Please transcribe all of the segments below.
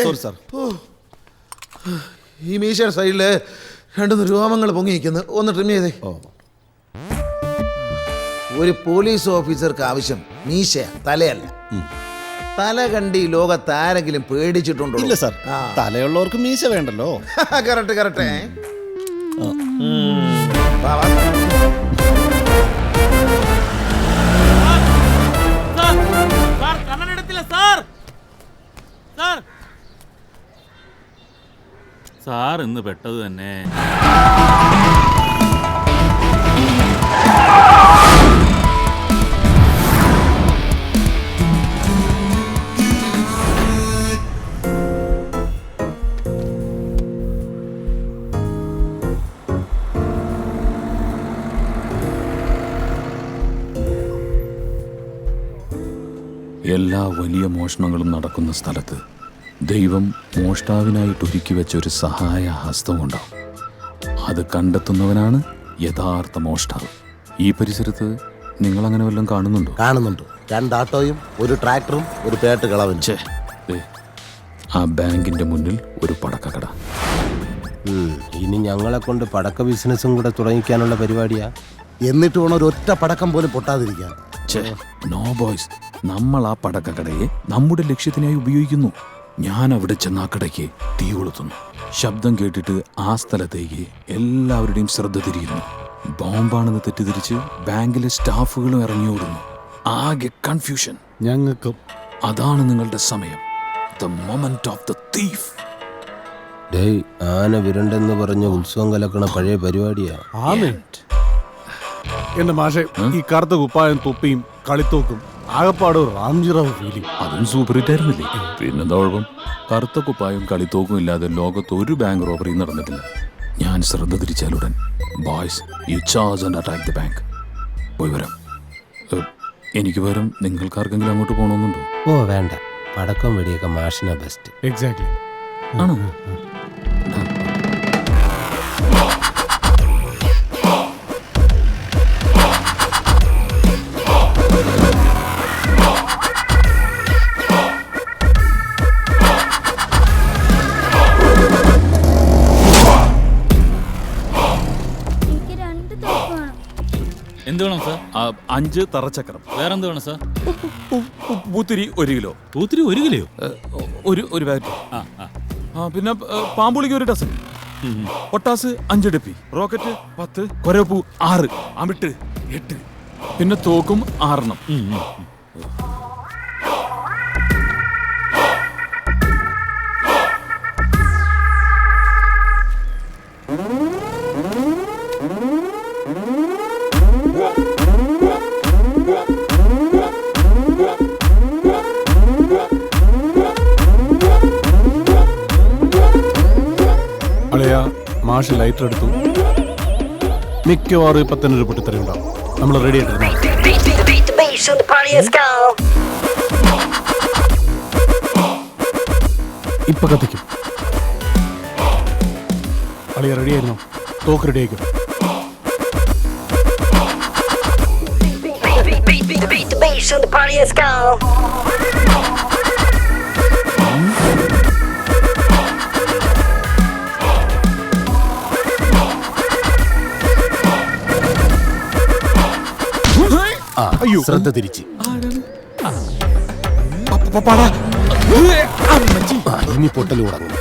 Sorry sir. ഈ മീശയുടെ സൈഡില് 2 രോമങ്ങൾ പൊങ്ങി നിൽക്കുന്നു. ഒന്ന് ട്രിം ചെയ്തേ. ഒരു പോലീസ് ഓഫീസർക്ക് ആവശ്യം മീശ, തലയല്ല. തല കണ്ടി ലോകത്താരെങ്കിലും പേടിച്ചിട്ടുണ്ടോ? ഇല്ല സാർ, തലയുള്ളവർക്ക് മീശ വേണ്ടല്ലോ. Correct correct. സാർ ഇന്ന് പെട്ടത് തന്നെ. എല്ലാ വലിയ മോഷണങ്ങളും നടക്കുന്ന സ്ഥലത്ത് ദൈവം മോഷ്ടാവിനായിട്ട് ഒരുക്കി വെച്ച ഒരു സഹായ ഹസ്തമുണ്ടാവും. അത് കണ്ടെത്തുന്നവനാണ് യഥാർത്ഥ മോഷ്ടാവ്. ഈ പരിസരത്ത് നിങ്ങൾ അങ്ങനെ വല്ലതും കാണുന്നുണ്ടോ? കാണുന്നുണ്ട്. 2 ആട്ടോയും 1 ട്രാക്ടറും 1 പേട്ട് കളവനും. ആ ബാങ്കിന്റെ മുന്നിൽ ഒരു പടക്കക്കട. ഇനി ഞങ്ങളെ കൊണ്ട് പടക്ക ബിസിനസ്സും കൂടെ തുടങ്ങിക്കാനുള്ള പരിപാടിയാ. എന്നിട്ട് വേണം ഒരൊറ്റ പടക്കം പോലും പൊട്ടാതിരിക്കാൻ. നോ ബോയ്സ്, നമ്മൾ ആ പടക്കക്കടയെ നമ്മുടെ ലക്ഷ്യത്തിനായി ഉപയോഗിക്കുന്നു. ഞാൻ അവിടെ ചെന്ന് ആ കടയ്ക്ക് തീ കൊളുത്തുന്നു. ശബ്ദം കേട്ടിട്ട് ആ സ്ഥലത്തേക്ക് എല്ലാവരുടെയും ശ്രദ്ധ തിരിയുന്നു. ബോംബാണെന്ന് തെറ്റിദ്ധരിച്ച് ബാങ്കിലെ സ്റ്റാഫുകളും ഇറങ്ങിയോടുന്നു. ആകെ കൺഫ്യൂഷൻ. ഞങ്ങൾക്കും അതാണ് നിങ്ങളുടെ സമയം. The moment of the thief. ആന വിരണ്ടെന്ന് പറഞ്ഞ ഉത്സവം കലക്കണ പഴയ പരിപാടിയാ. എന്റെ മാഷെ, ഈ കറുത്ത കുപ്പായം, തൊപ്പിയും കളിത്തോക്കും ആകപ്പാട് റാംജിറാവ് ഫീലിംഗ്. അതും സൂപ്പർ ഹിറ്റ് ആയിരുന്നില്ലേ? പിന്നെന്താ കുഴപ്പം? കറുത്ത കുപ്പായും കളിത്തോക്കും ഇല്ലാതെ ലോകത്ത് ഒരു ബാങ്ക് റോബറി നടന്നിട്ടില്ല. ഞാൻ ശ്രദ്ധ തിരിച്ചാലുടൻ boys, you charge and attack the bank. പോയി വരാം. എനിക്ക് പകരം നിങ്ങൾക്കാർക്കെങ്കിലും അങ്ങോട്ട് പോകണമെന്നുണ്ടോ? ഓ വേണ്ട, പടക്കം വെടിയൊക്കെ മാഷിനാ ബെസ്റ്റ്. എക്സാക്ട്ലി. ആണോ? എന്ത് വേണം സാർ? 5 തറച്ചക്രം. വേറെന്ത് വേണം സാർ? പൂത്തിരി 1 കിലോ. പൂത്തിരി 1 കിലോയോ? ഒരു ബാറ്റ്. പിന്നെ പാമ്പുളിക്ക് 1 ഡസൻ. പൊട്ടാസ് 5 ഡപ്പി. റോക്കറ്റ് 10. കൊരപ്പൂ 6. അമിട്ട് 8. പിന്നെ തോക്കും 6. മാഷ് ലൈറ്റർ എടുത്തു. മിക്കവാറും 10 പൊട്ടിത്തെറി ഉണ്ടാവും. നമ്മൾ റെഡി ആയിട്ടിരുന്നു. ഇപ്പൊ കത്തിക്കും. അളിയ റെഡി ആയിരുന്നു. തോക്ക് റെഡി ആയിക്കും. ശ്രദ്ധ തിരിച്ച് ഇനി പൊട്ടൽ തുടങ്ങും.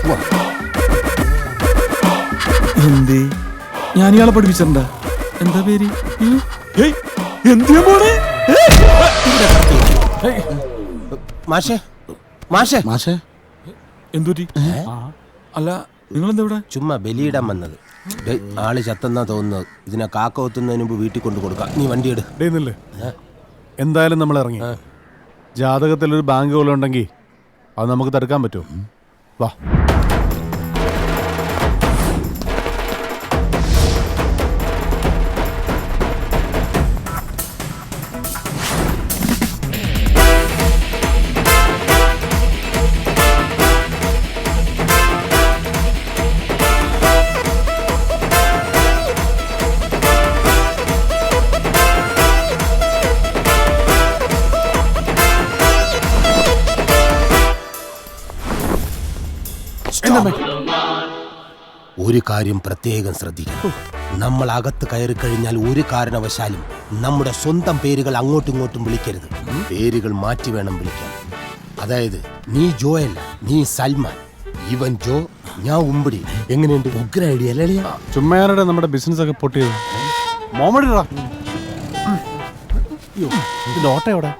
എന്തേ? ഞാൻ ഇയാളെ പഠിപ്പിച്ചിട്ടുണ്ടാ? എന്താ പേര്? മാഷേ മാഷേ മാഷേ എന്തുറ്റി? അല്ല, നിങ്ങളെന്താ ഇവിടെ? ചുമ്മാ ബലിയിടാൻ വന്നത്. ആള് ചത്തെന്നാ തോന്നുന്നത്. ഇതിനെ കാക്ക ഒത്തുന്നതിന് മുമ്പ് വീട്ടിൽ കൊണ്ട് കൊടുക്കാം. നീ വണ്ടി എടു. എന്തായാലും നമ്മൾ ഇറങ്ങി. ജാതകത്തിൽ ഒരു ബാങ്ക് പോലെ ഉണ്ടെങ്കിൽ അത് നമുക്ക് തടുക്കാൻ പറ്റുമോ? വാ. ഒരു കാര്യം പ്രത്യേകം ശ്രദ്ധിക്കണം. നമ്മൾ അകത്ത് കയറി കഴിഞ്ഞാൽ ഒരു കാരണവശാലും നമ്മുടെ സ്വന്തം പേരുകൾ അങ്ങോട്ടും ഇങ്ങോട്ടും വിളിക്കരുത്. പേരുകൾ മാറ്റി വേണം വിളിക്കാൻ. അതായത് നീ ജോ അല്ല, നീ സൽമാൻ, ഇവൻ ജോ, ഞാൻ ഉമ്പടി. എങ്ങനെയുണ്ട്? ഉഗ്ര ഐഡിയ അല്ലേ? ചുമ്മാരുടെ നമ്മുടെ ബിസിനസ് ഒക്കെ പൊട്ടിയത്. മോമഡിടാ. ഇതിന്റെ ഓട്ട എവിടെ?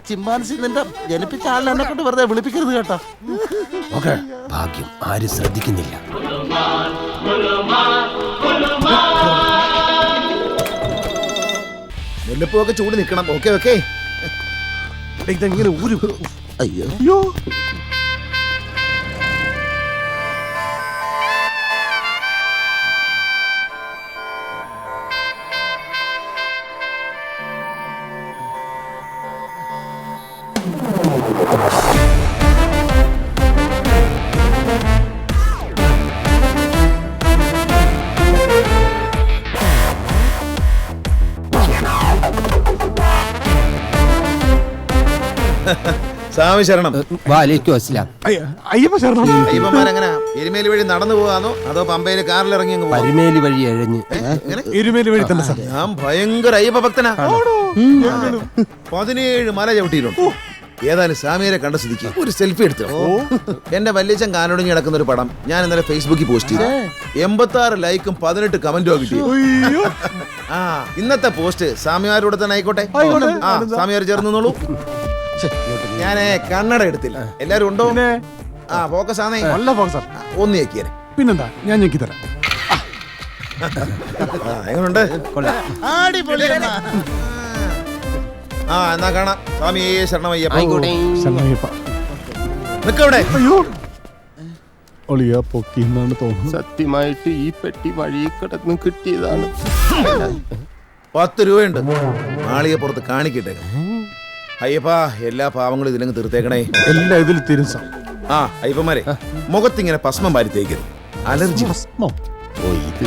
ചിമ്പാൻസി നിന്റെ ജനിപ്പിച്ച ആളിനെ എന്നെ കൊണ്ട് വെറുതെ വിളിപ്പിക്കരുത് കേട്ടോ. ഓക്കെ, ഭാഗ്യം ആരും ശ്രദ്ധിക്കുന്നില്ല. മുല്ലപ്പൂവൊക്കെ ചൂട് നിൽക്കണം. Okay okay. ഇതെങ്ങനെ ഊരു? അയ്യോ അയ്യോ. സ്വാമി ശരണം. വാലേക്കും അസ്സലാം. അയ്യപ്പ ശരണം. അയ്യപ്പന്മാരെങ്ങനെ എരുമേലി വഴി നടന്നു പോകാന്നോ അതോ പമ്പയില് കാറിൽ ഇറങ്ങി അങ്ങ് പോകാം? പരിമേലി വഴി എഴഞ്ഞ് എരുമേലി വഴി തന്നെ സാർ. ഞാൻ ഭയങ്കര അയ്യപ്പ ഭക്തനാ. 17 മല ചവിട്ടിയിട്ടുണ്ട്. ഏതായാലും സ്വാമിയെ കണ്ട സ്ഥിതിക്ക് ഒരു സെൽഫി എടുത്തു. എന്റെ വല്യച്ഛൻ കാനോടിഞ്ഞ് കിടക്കുന്ന ഒരു പടം ഞാൻ ഇന്നലെ ഫേസ്ബുക്കിൽ പോസ്റ്റ് ചെയ്തു. 86 ലൈക്കും 18 കമന്റും കിട്ടി. ആ, ഇന്നത്തെ പോസ്റ്റ് സ്വാമിമാരുടെ തന്നെ ആയിക്കോട്ടെ. ആ, സ്വാമിമാർ ചേർന്നോളൂ. ഞാനേ കണ്ണട എടുത്തില്ല. എല്ലാരും ഉണ്ടോ? ആ, ഫോക്കസ് ആണേ. നല്ല ഫോക്കസ്. ഒന്ന് ഞെക്കിയേ. പിന്നെന്താ, ഞാൻ ഞെക്കി തരാം. എങ്ങനുണ്ട്? ആ, എന്നാ കാണാം. സ്വാമി ശരണമയ്യപ്പ. ശരണയ്യപ്പ. നിക്കവിടെ. അയ്യോ, ഒളിയാ പൊക്കി എന്നാണ് തോന്നുന്നത്. സത്യമായിട്ട് ഈ പെട്ടി വഴി കിടന്ന് കിട്ടിയതാണ്. 10 രൂപയുണ്ട്. നാളിയെ പുറത്ത് കാണിക്കട്ടെ. അയ്യപ്പാ, എല്ലാ പാവങ്ങളും ഇതിലങ്ങ് തീർത്തേക്കണേ. എല്ലാം ഇതിൽ തീരും സാർ. ആ, അയ്യപ്പന്മാരെ മുഖത്തിങ്ങനെ ഭസ്മം വാരി തേക്കരുത്. അലർജി. ഭസ്മോ? ഓ, ഇത്